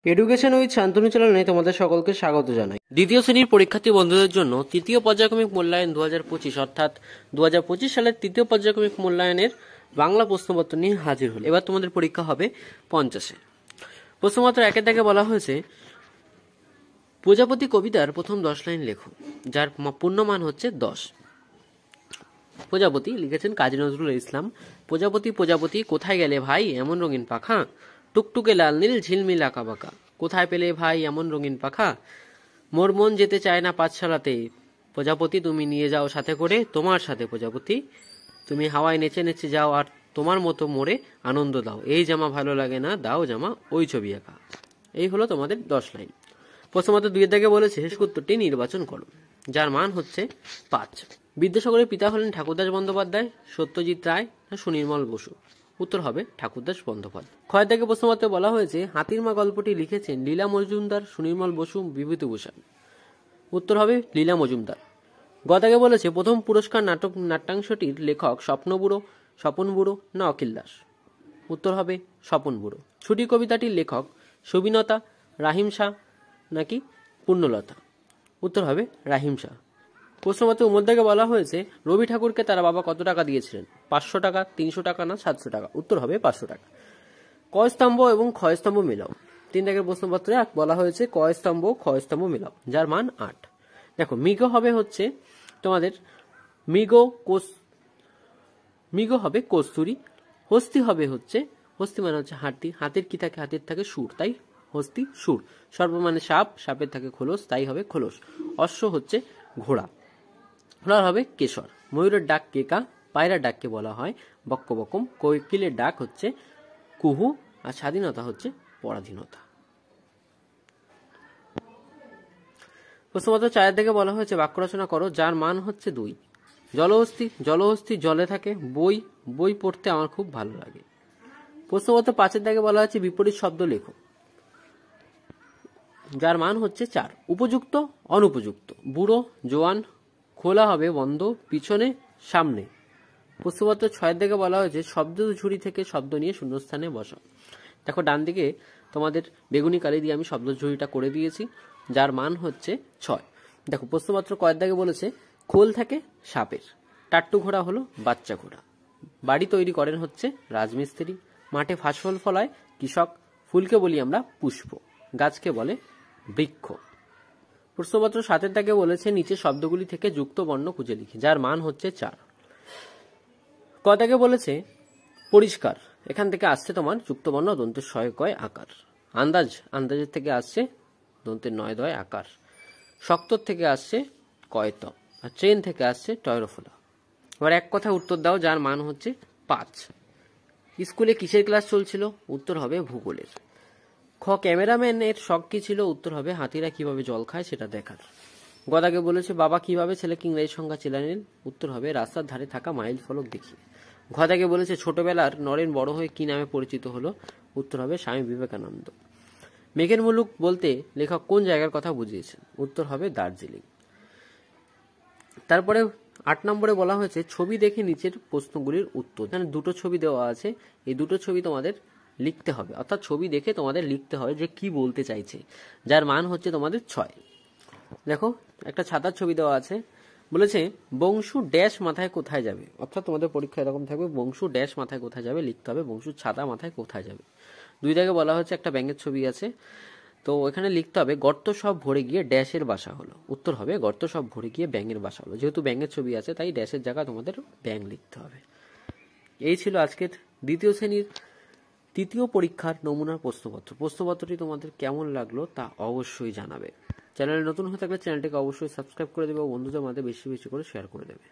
Education with Shantanu চ্যানেলে তোমাদের সকলকে স্বাগত জানাই। দ্বিতীয় শ্রেণীর পরীক্ষার্থী বন্ধুদের জন্য তৃতীয় পর্যায়ক্রমিক মূল্যায়ন 2025 অর্থাৎ 2025 সালের তৃতীয় পর্যায়ক্রমিক মূল্যায়নের বাংলা প্রশ্নপত্র নিয়ে হাজির হল। এবার তোমাদের পরীক্ষা হবে 50-এ। প্রশ্নপত্র 1-এর দাগে বলা হয়েছে প্রজাপতি কবিতার প্রথম 10 লাইন লেখো, যার পূর্ণমান হচ্ছে 10। প্রজাপতি লিখেছেন কাজী নজরুল ইসলাম। প্রজাপতি প্রজাপতি কোথায় গেলে ভাই এমন রঙিন পাখা, টুকটুকে লাল নীল ঝিলমিল আঁকা বাঁকা, কোথায় পেলে ভাই এমন রঙিন পাখা, মোর মন যেতে চায় না পাঠশালাতে, প্রজাপতি তুমি নিয়ে যাও সাথে করে তোমার সাথে প্রজাপতি, তুমি হাওয়ায় নেচে নেচে যাও আর তোমার মতো মোরে আনন্দ দাও, এই জামা ভালো লাগে না দাও জামা ওই ছবি আঁকা। এই হলো তোমাদের 10 লাইন। প্রশ্নপত্র 2-এর দাগে বলেছে শেষ উত্তরটি নির্বাচন করো, যার মান হচ্ছে 5। বিদ্যাসাগরের পিতা হলেন ঠাকুরদাস বন্দ্যোপাধ্যায়, সত্যজিৎ রায় না সুনির্মল বসু? উত্তর হবে ঠাকুরদাস বন্দ্যোপাধ্যায়। ক্ষয়ের দাগে প্রশ্নপত্রে বলা হয়েছে হাতির মা গল্পটি লিখেছেন লীলা মজুমদার, সুনির্মল বসু, বিভূতিভূষণ? উত্তর হবে লীলা মজুমদার। গ দাগে বলেছে প্রথম পুরস্কার নাট্যাংশটির লেখক স্বপ্ন বুড়ো, স্বপন বুড়ো না অখিল দাস? উত্তর হবে স্বপন বুড়ো। ছুটি কবিতাটির লেখক সবিনতা, রাহিম শাহ নাকি পূর্ণলতা? উত্তর হবে রাহিম শাহ। প্রশ্নপত্রের মধ্যে বলা হয়েছে রবি ঠাকুরকে তারা বাবা কত টাকা দিয়েছিলেন, 500 টাকা, 300 টাকা না 700 টাকা? উত্তর হবে 500 টাকা। ক স্তম্ভ এবং ক্ষয় স্তম্ভ মেলাও। 3 দাগের প্রশ্নপত্রে বলা হয়েছে ক স্তম্ভ ক্ষয় স্তম্ভ মেলাও, যার মান 8। দেখো মৃগ হবে হচ্ছে তোমাদের মৃগ হবে কস্তুরী, হস্তি হবে হচ্ছে হস্তি মানে হচ্ছে হাতি, হাতির কি থাকে, হাতির থাকে সুর, তাই হস্তি সুর। সর্প মানে সাপ, সাপের থাকে খোলস, তাই হবে খোলস। অশ্ব হচ্ছে ঘোড়া, ঘোড়ার হবে কেশর। ময়ূরের ডাক কেকা, পায়রার ডাককে বলা হয় বক্ক বকম, কোকিলের ডাক হচ্ছে কুহু, আর স্বাধীনতা হচ্ছে পরাধীনতা। প্রশ্নপত্র 4-এর দিকে বলা হয়েছে বাক্য রচনা করো, যার মান হচ্ছে 2। জলহস্তি, জলহস্তি জলে থাকে, বই, বই পড়তে আমার খুব ভালো লাগে। প্রশ্নপত্র 5-এর দিকে বলা হয়েছে বিপরীত শব্দ লেখো, যার মান হচ্ছে 4। উপযুক্ত, অনুপযুক্ত, বুড়ো, জোয়ান, খোলা হবে বন্ধ, পিছনে, সামনে। প্রশ্নপত্র 6-এর দিকে বলা হয়েছে শব্দ ঝুড়ি থেকে শব্দ নিয়ে শূন্যস্থানে বসা। দেখো ডান দিকে তোমাদের বেগুনি কালি দিয়ে আমি শব্দ ঝুড়িটা করে দিয়েছি, যার মান হচ্ছে 6। দেখো প্রশ্নপত্র কয়ের দাগে বলেছে খোল থাকে সাপের, টাট্টু ঘোড়া হলো বাচ্চা ঘোড়া, বাড়ি তৈরি করেন হচ্ছে রাজমিস্ত্রি, মাঠে ফসল ফলায় কৃষক, ফুলকে বলি আমরা পুষ্প, গাছকে বলে বৃক্ষ। প্রশ্নপত্র 7-এর দাগে বলেছে নিচে শব্দগুলি থেকে যুক্ত বর্ণ খুঁজে লিখি, যার মান হচ্ছে 4। ক দাগে বলেছে পরিষ্কার, এখান থেকে আসছে তোমার যুক্ত বর্ণ দন্তের শয় কয় আকার। আন্দাজ, আন্দাজের থেকে আসছে দন্তের 9 দয় আকার। শক্তর থেকে আসছে কয়ত, আর ট্রেন থেকে আসছে টয়রফলা। এবার এক কথা উত্তর দাও, যার মান হচ্ছে 5। স্কুলে কিসের ক্লাস চলছিল? উত্তর হবে ভূগোলের। খ ক্যামেরাম্যান এর শখ কি ছিল? উত্তর হবে হাতিরা কিভাবে জল খায় সেটা দেখার। গদাকে বলেছে বাবা কিভাবে ছেলেকে ইংরেজি সংখ্যা চেনালেন? উত্তর হবে রাস্তার ধারে থাকা মাইল ফলক দেখিয়ে। গদাকে বলেছে ছোটবেলার নরেন বড় হয়ে কি নামে পরিচিত হলো? উত্তর হবে স্বামী বিবেকানন্দ। মেঘের মুলুক বলতে লেখক কোন জায়গার কথা বুঝিয়েছেন? উত্তর হবে দার্জিলিং। তারপরে 8 নম্বরে বলা হয়েছে ছবি দেখে নিচের প্রশ্নগুলির উত্তর। এখানে দুটো ছবি দেওয়া আছে, এই দুটো ছবি তোমাদের লিখতে হবে, অর্থাৎ ছবি দেখে তোমাদের লিখতে হবে যে কি বলতে চাইছে, যার মান হচ্ছে তোমাদের 6। দেখো একটা ছাতার ছবি দেওয়া আছে, বলেছে বংশু ড্যাশ মাথায় কোথায় যাবে, অর্থাৎ তোমাদের পরীক্ষা এরকম থাকবে বংশু ড্যাশ মাথায় কোথায় যাবে লিখতে হবে, বংশু ছাতা মাথায় কোথায় যাবে। 2 দাগে বলা হচ্ছে একটা ব্যাঙের ছবি আছে, তো এখানে লিখতে হবে গর্ত সব ভরে গিয়ে ড্যাশের বাসা হলো। উত্তর হবে গর্ত সব ভরে গিয়ে ব্যাঙের বাসা হলো, যেহেতু ব্যাঙের ছবি আছে তাই ড্যাশের জায়গায় তোমাদের ব্যাঙ লিখতে হবে। এই ছিল আজকের দ্বিতীয় শ্রেণীর তৃতীয় পরীক্ষার নমুনার প্রশ্নপত্র। প্রশ্নপত্রটি তোমাদের কেমন লাগলো তা অবশ্যই জানাবে। চ্যানেলে নতুন হয়ে থাকলে চ্যানেলটিকে অবশ্যই সাবস্ক্রাইব করে দেবে ও বন্ধুদের মধ্যে বেশি বেশি করে শেয়ার করে দেবে।